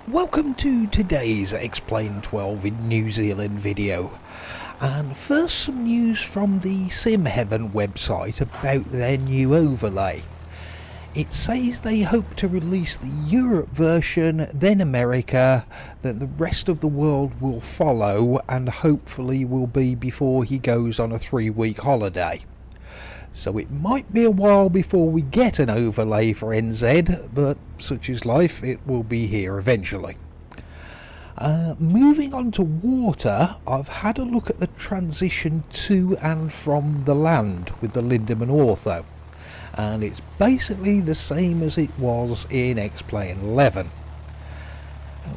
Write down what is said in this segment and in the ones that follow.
Welcome to today's XP12 in New Zealand video. And first, some news from the Simheaven website about their new overlay. It says they hope to release the Europe version, then America, then the rest of the world will follow, and hopefully will be before he goes on a 3-week holiday. So it might be a while before we get an overlay for NZ, but such is life, it will be here eventually. Moving on to water, I've had a look at the transition to and from the land with the Lindemann Ortho, and it's basically the same as it was in XP11.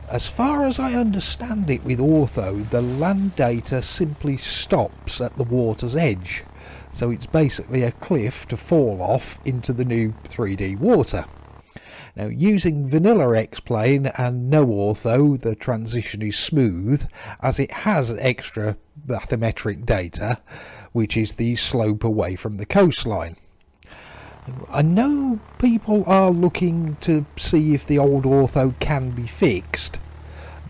As far as I understand it with Ortho, the land data simply stops at the water's edge. So it's basically a cliff to fall off into the new 3D water. Now, using vanilla X-Plane and no Ortho, the transition is smooth, as it has extra bathymetric data, which is the slope away from the coastline. I know people are looking to see if the old Ortho can be fixed,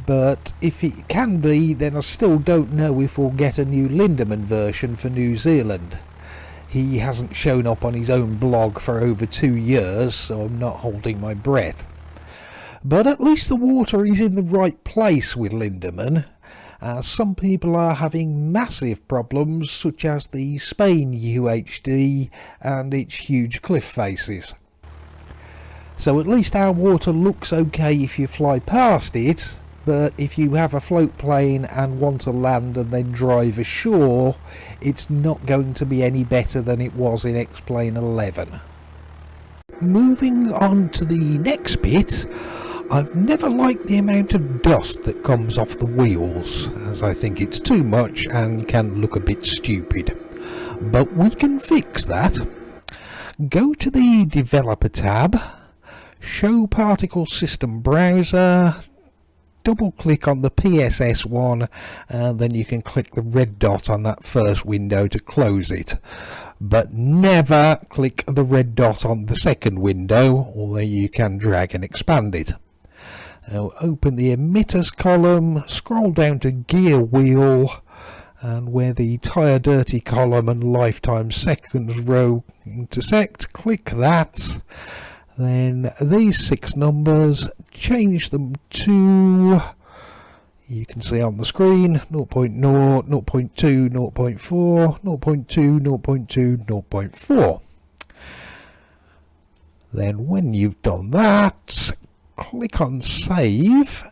but if it can be, then I still don't know if we'll get a new Lindemann version for New Zealand. He hasn't shown up on his own blog for over 2 years, so I'm not holding my breath. But at least the water is in the right place with Lindemann. Some people are having massive problems, such as the Spain UHD and its huge cliff faces. So at least our water looks okay if you fly past it, but if you have a float plane and want to land and then drive ashore, it's not going to be any better than it was in X-Plane 11. Moving on to the next bit, I've never liked the amount of dust that comes off the wheels, as I think it's too much and can look a bit stupid. But we can fix that. Go to the Developer tab, Show Particle System Browser, double click on the PSS one, and then you can click the red dot on that first window to close it. But never click the red dot on the second window, although you can drag and expand it. Now open the emitters column, scroll down to gear wheel, and where the tyre dirty column and lifetime seconds row intersect, click that. Then these 6 numbers, change them to, you can see on the screen, 0.0, 0.2, 0.4, 0.2, 0.2, 0.4. Then when you've done that, click on save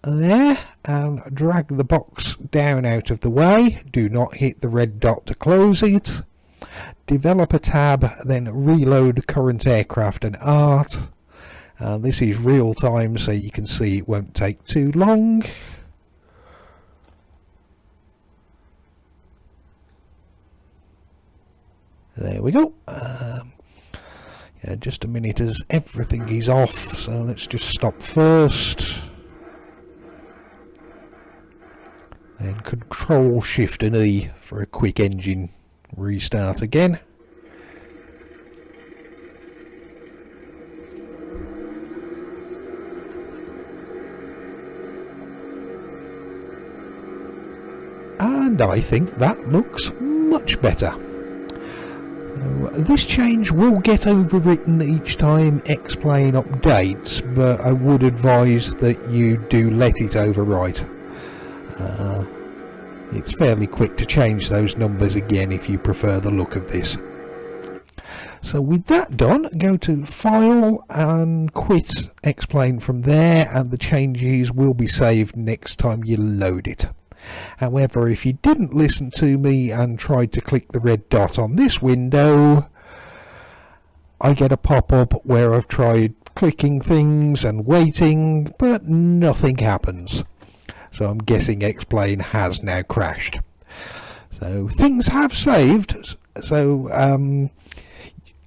there and drag the box down out of the way. Do not hit the red dot to close it. Developer tab, then reload current aircraft and art. This is real time, so you can see it won't take too long. There we go. Yeah, just a minute as everything is off, so let's just stop first. Then Control Shift and E for a quick engine restart again. And I think that looks much better. So this change will get overwritten each time X-Plane updates, but I would advise that you do let it overwrite. It's fairly quick to change those numbers again if you prefer the look of this. So with that done, go to File and quit X-Plane from there, and the changes will be saved next time you load it. However, if you didn't listen to me and tried to click the red dot on this window, I get a pop-up where I've tried clicking things and waiting, but nothing happens. So I'm guessing X-Plane has now crashed. So things have saved. So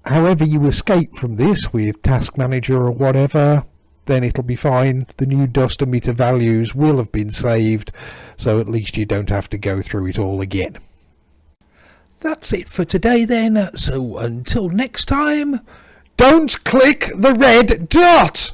however you escape from this with Task Manager or whatever, then it'll be fine. The new dust emitter values will have been saved, so at least you don't have to go through it all again. That's it for today then. So until next time, don't click the red dot!